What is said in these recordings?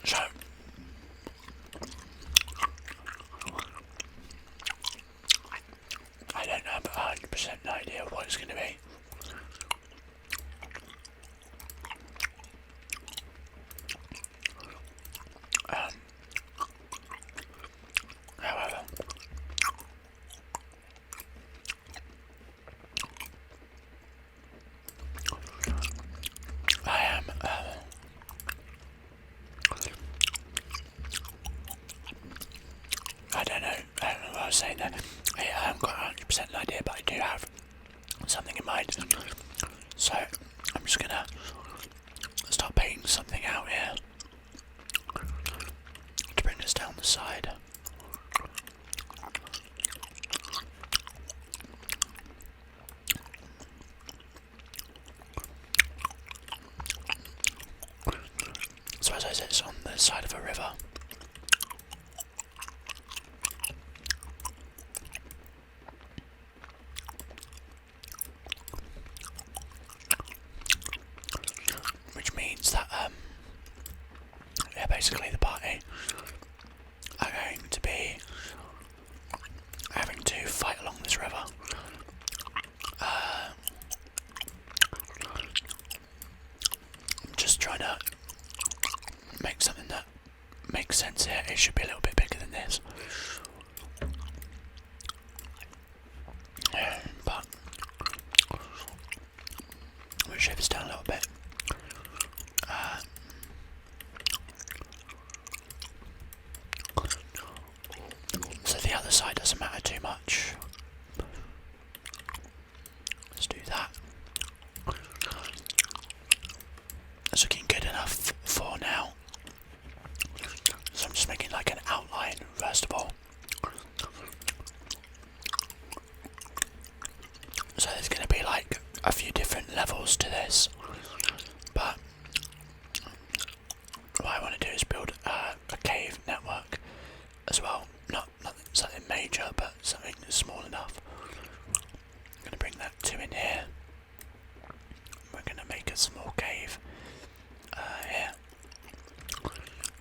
So I don't have 100% idea what it's going to be. However, I am I don't know what I was saying there. I haven't got 100% idea, but I do have something in mind. So I'm just gonna start painting something out here to bring us down the side. So as I said, it's on the side of a river. Which means that yeah, basically the party are going to be having to fight along this river. Just trying to make something that makes sense here. It should be a little bit bigger than this. But we'll shape this down a little bit. So the other side doesn't matter too much. Let's do that. That's looking good enough for now. So I'm just making like an outline first of all. So there's going to be like a few different levels to this, but what I want to do is build a cave network as well. Not something major, but something small enough. I'm going to bring that 2 in here. We're going to make a small cave here.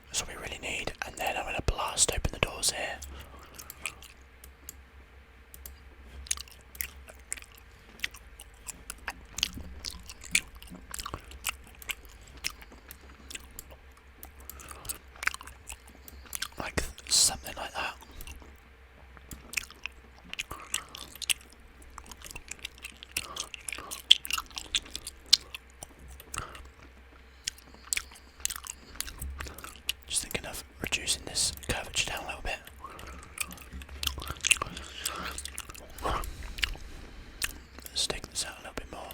That's what we really need, and then I'm going to blast open the doors here. Like something like that. Just thinking of reducing this curvature down a little bit. Let's take this out a little bit more.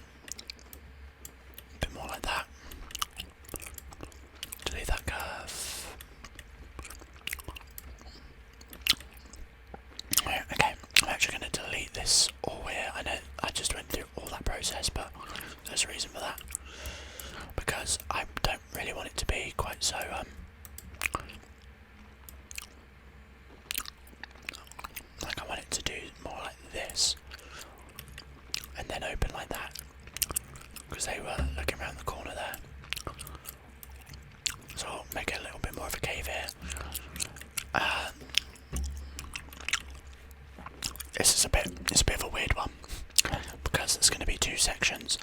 A bit more like that. Delete that curve. Okay, I'm actually going to delete this all here. I know I just went through all that process, but there's a reason for that. Because I don't really want it to be quite so like I want it to do more like this and then open like that, because they were looking around the corner there. So I'll make it a little bit more of a cave here. This is it's a bit of a weird one because there's going to be 2 sections.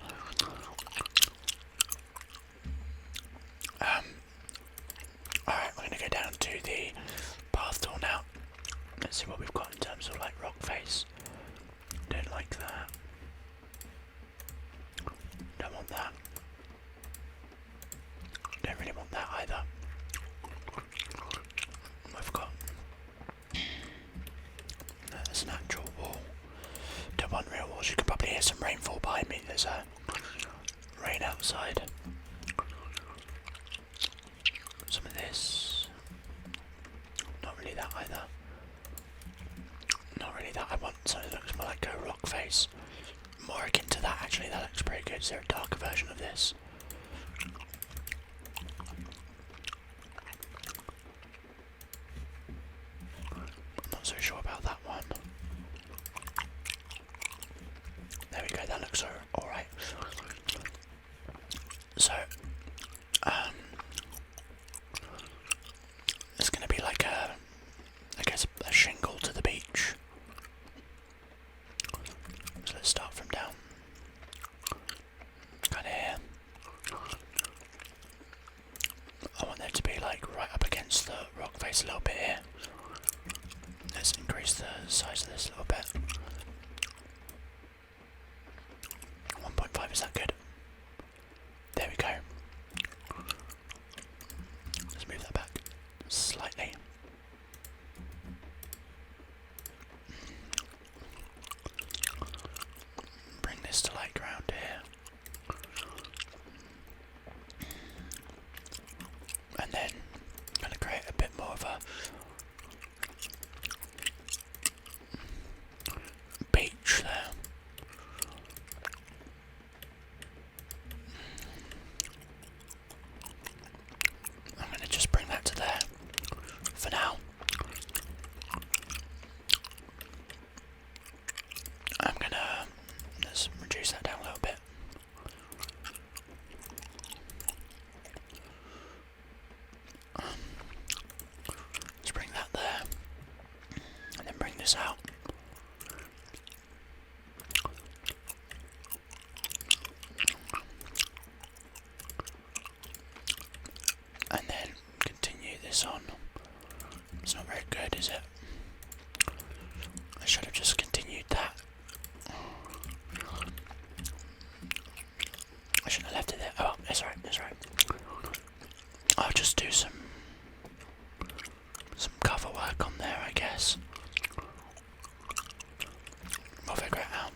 Alright, we're going to go down to the path tool now. Let's see what we've got in terms of like rock face. Don't like that. Don't want that. Don't really want that either. We've got there's an actual wall. Don't want real walls. You can probably hear some rainfall behind me. There's rain outside. Some of this. Not really that either. Not really that. I want something that looks more like a rock face. More akin to that actually. That looks pretty good. Is there a darker version of this? I'm not so sure about that one. There we go, that looks alright. So, like right up against the rock face a little bit here. Let's increase the size of this a little bit. 1.5, is that good? There we go. Let's move that back slightly. Bring this to like around here. And then I'm going to create a bit more of a beach there. I'm going to just bring that to there for now. I'm going to let's reduce that down a little bit. Let's bring that there and then bring this out. And then continue this on. It's not very good, is it? I should have just continued that. I shouldn't have left it there. Oh, it's alright, it's alright. I'll just do some cover work on there, I guess. We'll figure it out.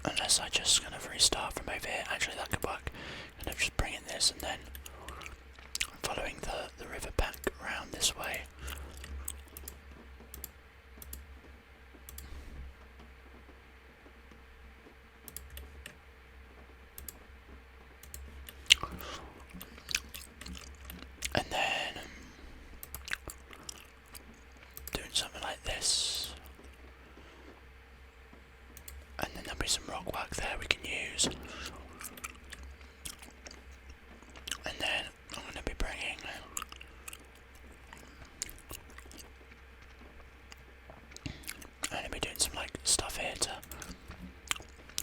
Unless I just kind of restart from over here. Actually, that could work. Kind of just bringing this and then following the river back around this way. And then doing something like this. And then there'll be some rock work there we can use. And then I'm going to be bringing doing some like stuff here to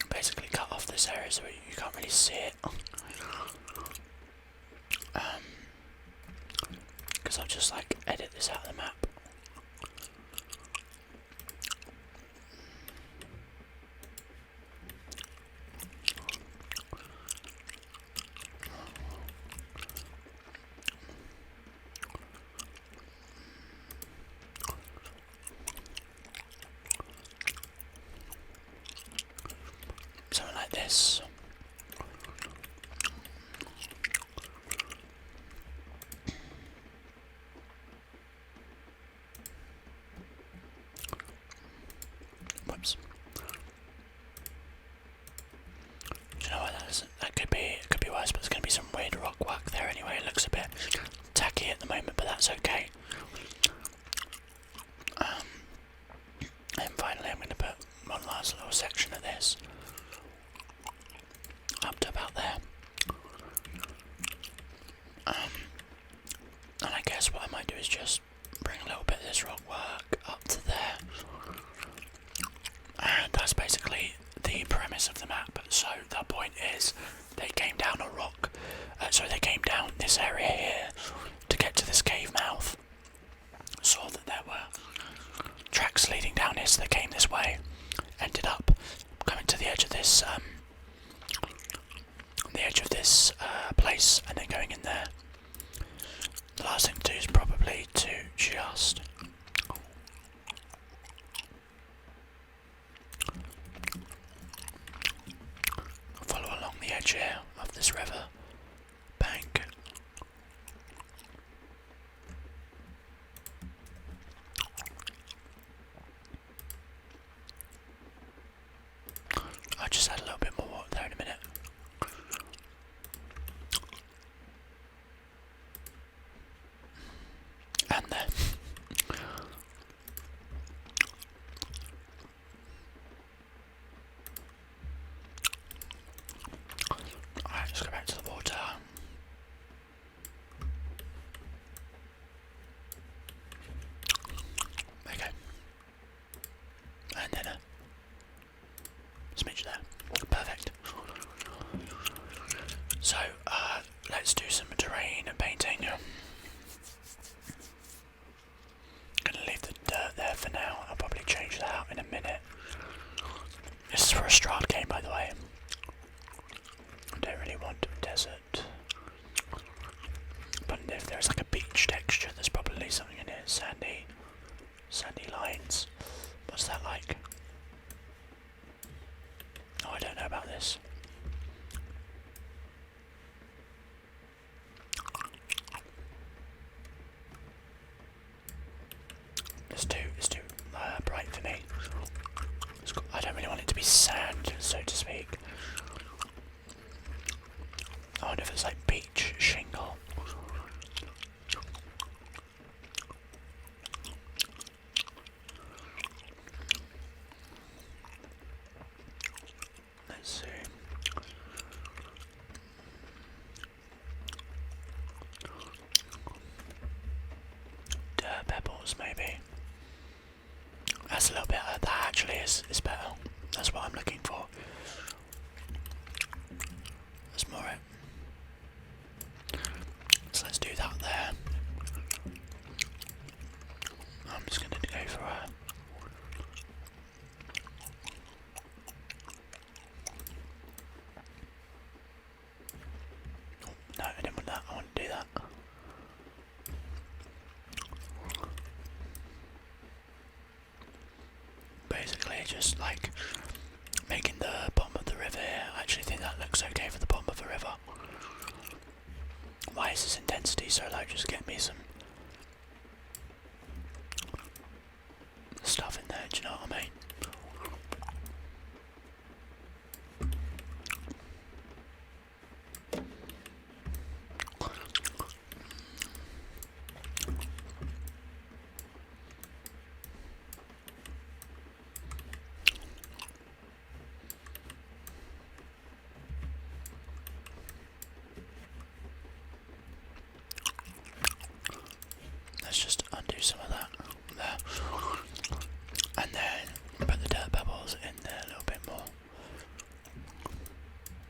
basically cut off this area so you can't really see it. Because I'll just like edit this out of the map. Something like this. Whoops. Do you know what, that could be worse, but there's going to be some weird rock work there anyway. It looks a bit tacky at the moment, but that's okay. And finally I'm going to put one last little section of this up to about there. And I guess what I might do is just bring a little bit of this rock work up to there. And that's basically the premise of the map. So the point is, they came down a rock, they came down this area here to get to this cave mouth. Saw that there were tracks leading down here, so they came this way, ended up coming to the edge of this place, and then going in there. The last thing to do is probably to just follow along the edge here of this river bank. I'll just add a little bit more water there in a minute. And then alright, let's go back to the water. Okay. And then a smidge there. Perfect. So let's do some terrain painting. That's a little bit, that actually is better. That's what I'm looking for. That's more it. So let's do that there. I'm just going to go for a... Oh, no, I didn't want that. I want to do that. Basically, just like making the bottom of the river here. I actually think that looks okay for the bottom of the river. Why is this intensity so low? Just get me some stuff in there, do you know what I mean? Let's just undo some of that there. And then put the dirt pebbles in there a little bit more.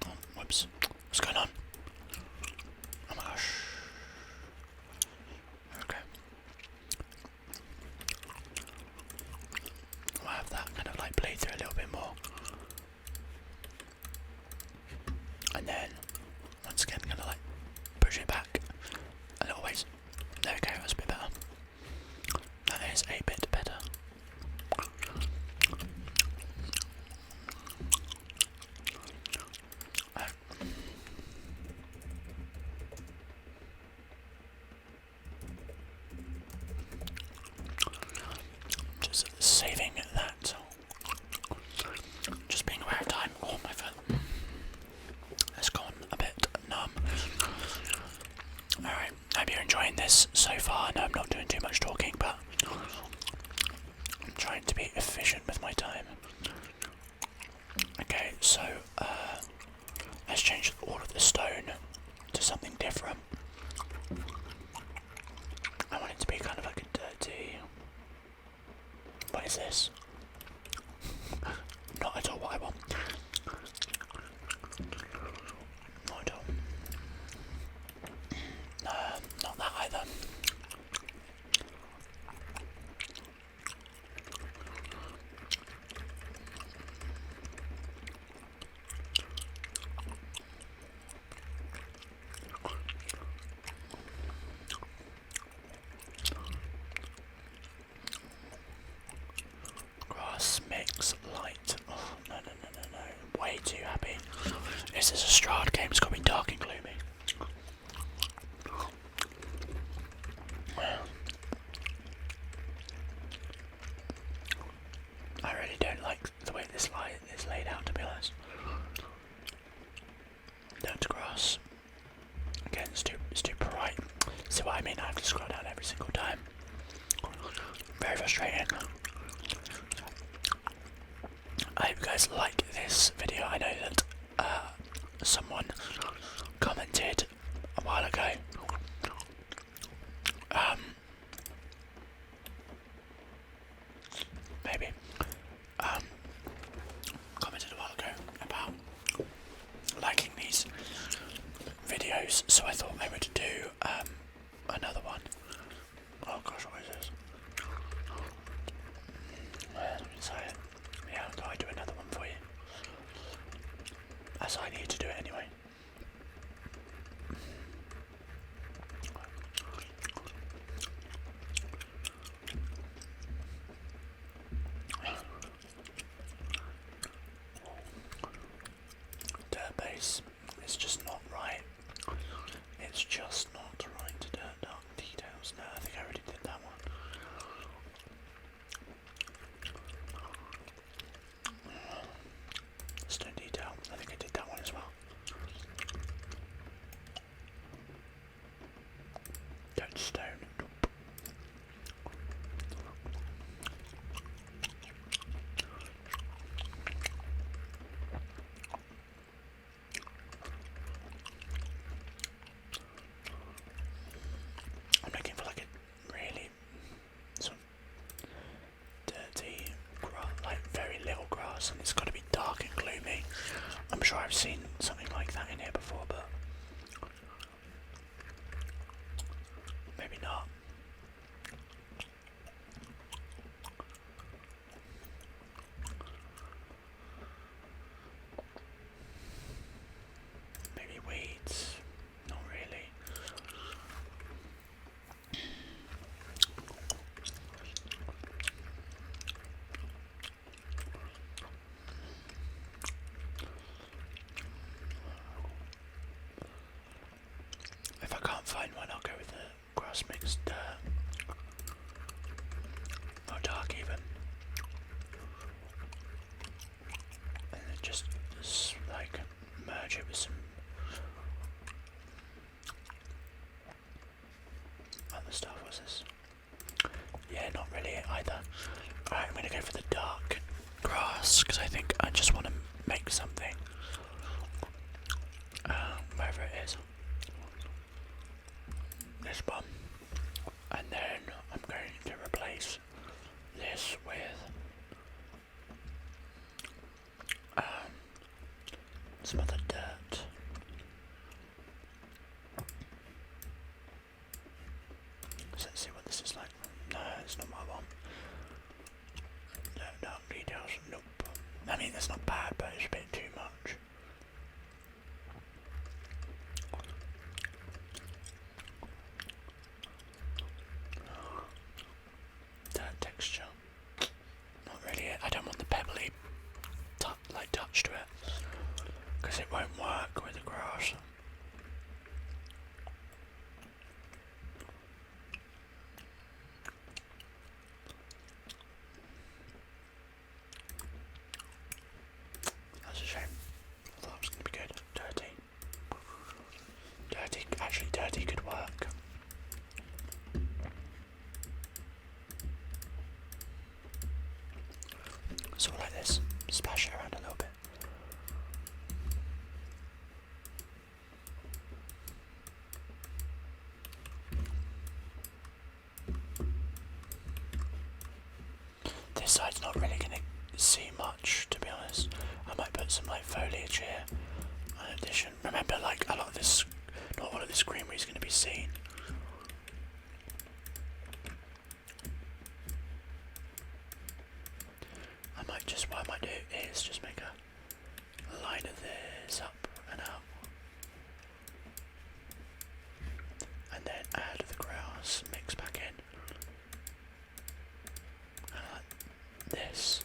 Oh, whoops. What's going on? Oh my gosh. Okay. I'll have that kind of like bleed through a little bit more. And then, once again, kind of like push it back a little ways. There we go, that's a bit better. That is a bit better. Just saving that. Just being aware of time. Oh, my foot has gone a bit numb. Alright, hope you're enjoying this so far. I know I'm not doing too much talking, but I'm trying to be efficient with my time. Okay, so let's change all of the stone to something different. I want it to be kind of like a dirty... What is this? Not at all what I want. Not at all. Not that either. Grass mix light. Oh, no. Way too happy. Is this a Strahd game? It's got to be dark and gloomy. I really don't like the way this light is laid out, to be honest. Don't grass. Again, it's too bright. See what I mean? I have to scroll down every single time. Very frustrating. I hope you guys like this video. I know that someone commented a while ago. Maybe. Commented a while ago about liking these videos, so I thought I would do another one. Oh gosh, what is this? So, yeah, I thought I'd do another one for you. As I need to do it anyway. Dirt base. It's just not right. It's just not right. Dirt dark details. No, I think I already did that one. Stone detail. I think I did that one as well. Dirt stone. Nope. maybe not. Maybe weeds. Not really. If I can't find one, I'll go with the grass mixed dirt. Or dark even. And then just like merge it with some other stuff. What's this? Yeah, not really it either. Alright, I'm gonna go for the dark grass because I think I just want to make something. Wherever it is. This one. And then I'm going to replace this with some other dirt. So let's see what this is like. No, it's not what I want. No, dark details. Nope. I mean, it's not bad, but it's a bit too much. Dirt texture. Not really it. I don't want the pebbly touch to it, because it won't work with the grass. That's a shame. I thought it was going to be good. Dirty. Actually dirty could work. Sort of like this. Splash it around a little bit. This side's not really going to see much, to be honest. I might put some like foliage here in addition. Remember, like a lot of this, not all of this greenery is going to be seen. What I might do is just make a line of this up and out, and then add the grass, mix back in, and like this.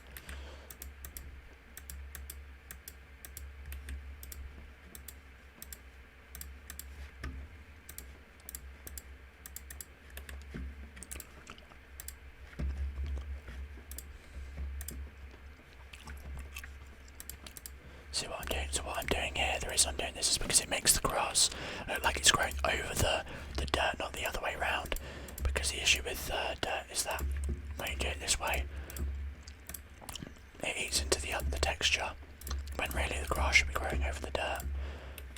See what I'm doing? So what I'm doing here, the reason I'm doing this is because it makes the grass look like it's growing over the dirt, not the other way around. Because the issue with dirt is that when you do it this way, it eats into the texture, when really the grass should be growing over the dirt.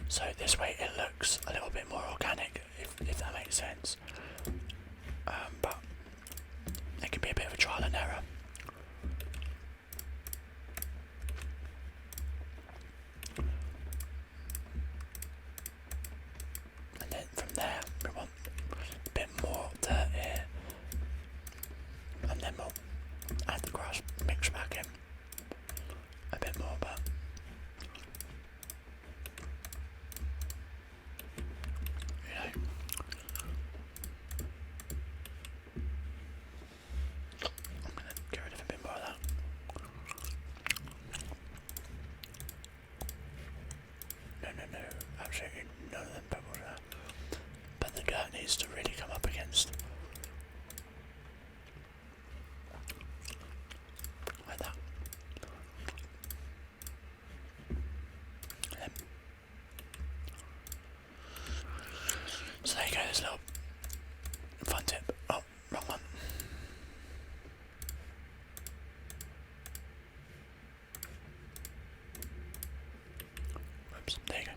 So this way it looks a little bit more organic, if that makes sense. But it can be a bit of a trial and error. From there, we want a bit more dirt here, and then we'll add the grass mix back in a bit more, but you know, I'm going to get rid of a bit more of that. No, absolutely none of them pebbles there. But the dirt needs to really come up against. Like that. So there you go, there's a little fun tip. Oh, wrong one. Oops, there you go.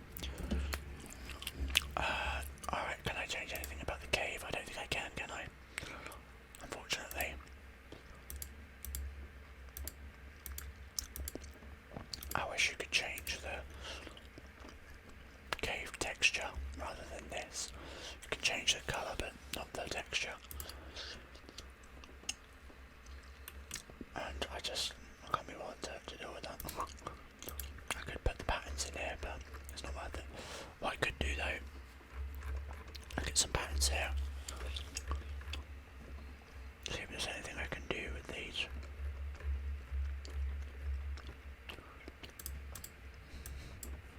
Alright, can I change anything about the cave? I don't think I can I? Unfortunately. I wish you could change the cave texture rather than this. You can change the colour, but not the the texture. And I can't be bothered to deal with that. I could put the patterns in here, but it's not worth it. What I could do though, I'll get some patterns here. See if there's anything I can do with these.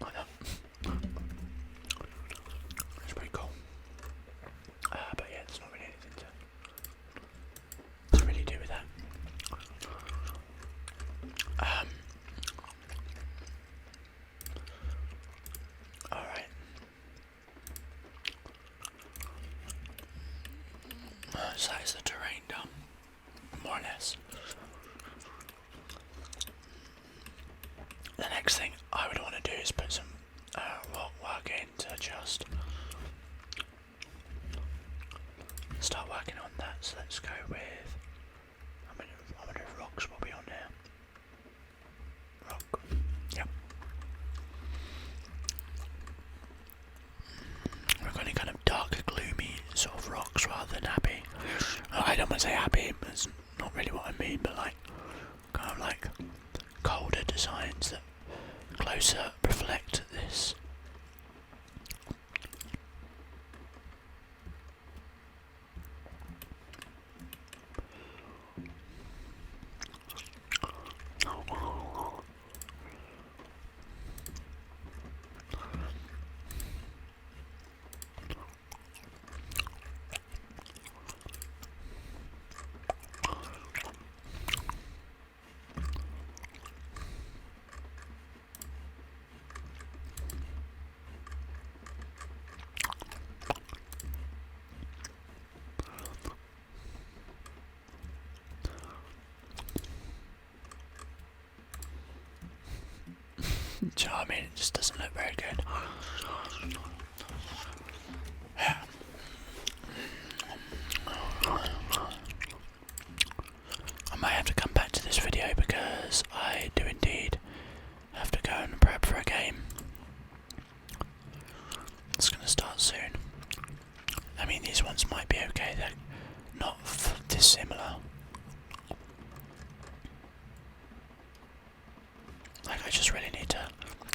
Like that. That's pretty cool. But yeah, there's not really anything to really do with that. Alright. So that is the terrain done, more or less. The next thing I would want to do is put some rock work in to just start working on that. So let's go with, I wonder if rocks will be on there. Rock, yep. We're going to kind of dark, gloomy sort of rocks rather than happy. I don't want to say happy, that's not really what I mean, but like kind of like colder designs that closer reflect this. Do you know what I mean? It just doesn't look very good. Yeah. I might have to come back to this video because I do indeed have to go and prep for a game. It's going to start soon. I mean, these ones might be okay, they're not dissimilar. Like, I just really need to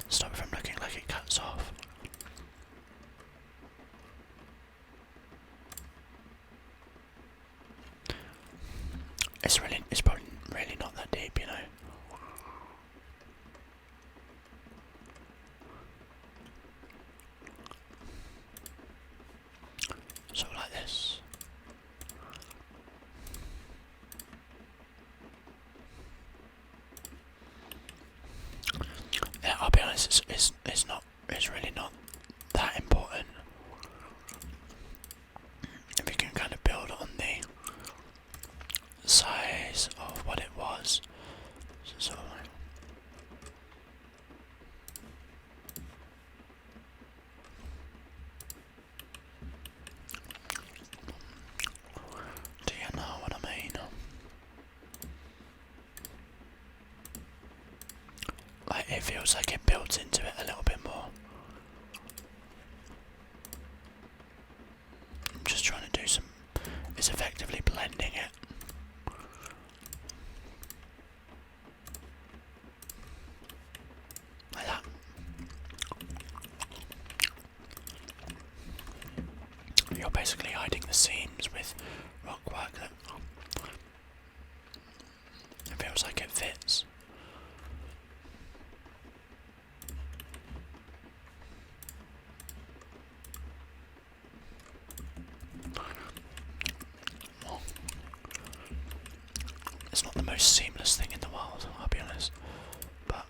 stop it from looking like it cuts off. It's probably really not that deep, you know. Sort of like this. Yeah, I'll be honest, it's really not that important. If you can kind of build on the size of what it was. So sort of like, do you know what I mean? Like, it feels like it builds into it a little bit more. I'm just trying to do some, it's effectively blending it. Like that. You're basically hiding the seams with rock work that it feels like it fits. It's not the most seamless thing in the world, I'll be honest, but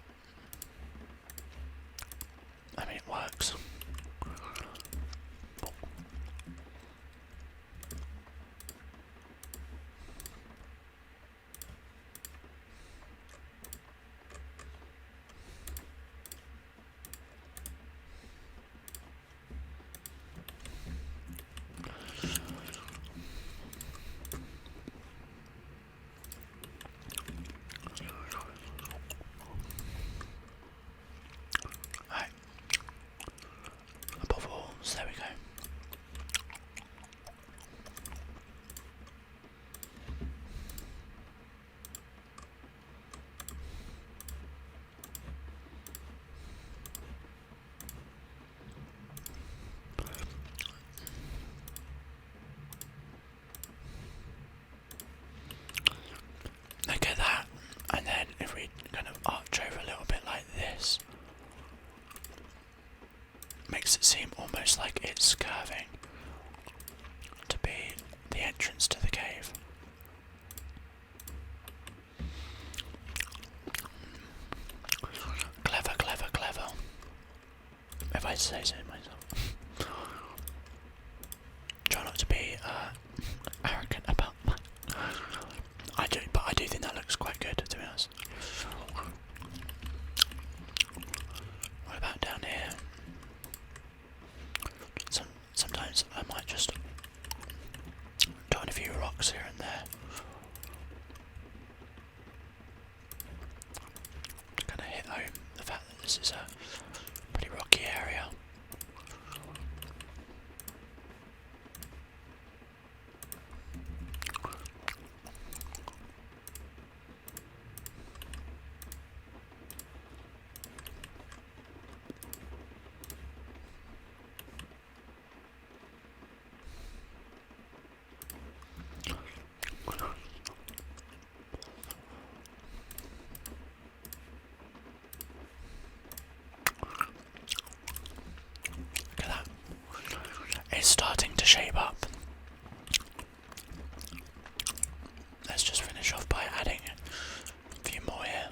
I mean, it works. rocks here and there. Just gonna hit home the fact that this is a pretty rocky area. It's starting to shape up. Let's just finish off by adding a few more here.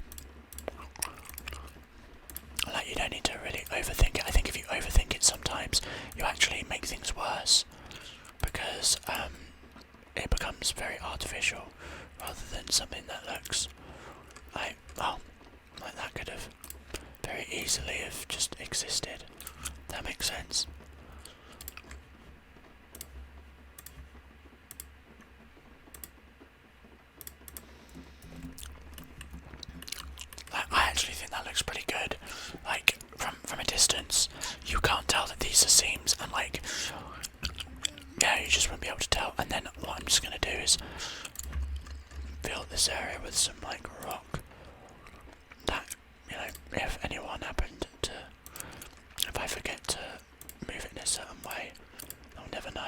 Like, you don't need to really overthink it. I think if you overthink it sometimes, you actually make things worse, because it becomes very artificial rather than something that looks like, well, like that could have very easily have just existed. That makes sense. I actually think that looks pretty good. Like, from a distance, you can't tell that these are seams, and like, yeah, you just won't be able to tell. And then what I'm just gonna do is fill this area with some like rock. That, you know, if anyone happened to, if I forget to move it in a certain way, they'll never know.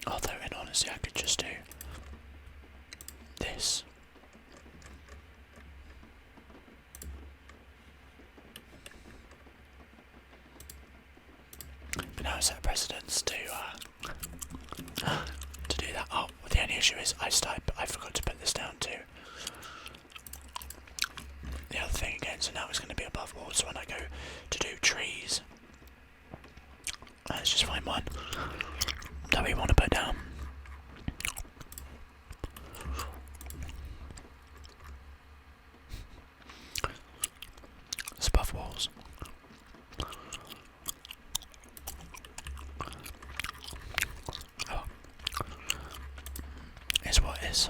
Although, in honesty, I could just do this. But now I set precedence to do that. Oh, well, the only issue is I forgot to put this down too. The other thing again, so now it's going to be above water. So when I go to do trees, let's just find one that we want to put down. It's above walls. Oh. Is what is.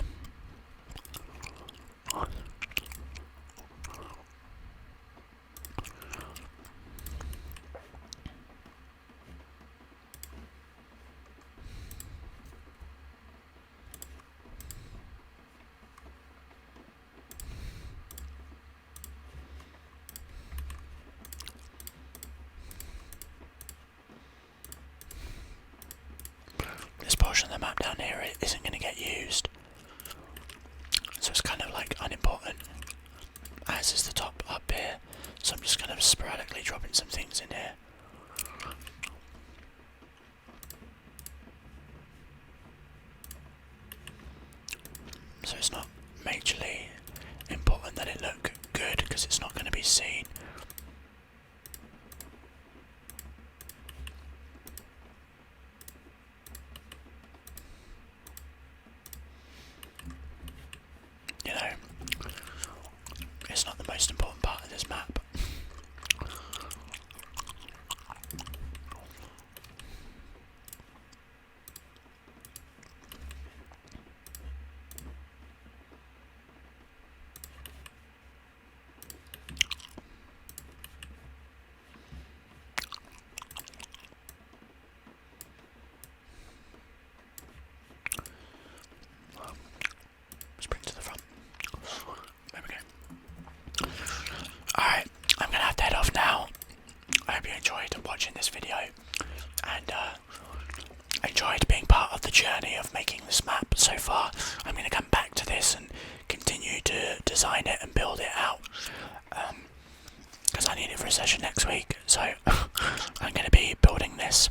This portion of the map down here isn't going to get used, so it's kind of like unimportant, as is the top up here. So I'm just kind of sporadically dropping some things in here. So it's not majorly important that it look good, because it's not going to be seen. You know, it's not the most important part of this map. Let's bring it to the front. There we go. Alright, I'm going to have to head off now. I hope you enjoyed watching this video, and enjoyed being part of the journey of making this map so far. I'm going to come back to this and continue to design it and build it out, because I need it for a session next week. So I'm going to be building this.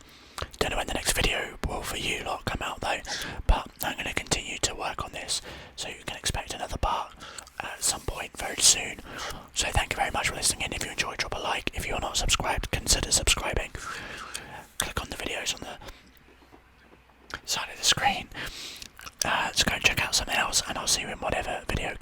Don't know when the next video will for you lot come out though, but I'm going to continue to work on this, so you can expect another part at some point very soon. So thank you very much for listening in. If you enjoyed, drop a like. If you're not subscribed, consider subscribing. Click on the videos on the side of the screen to go and check out something else, and I'll see you in whatever video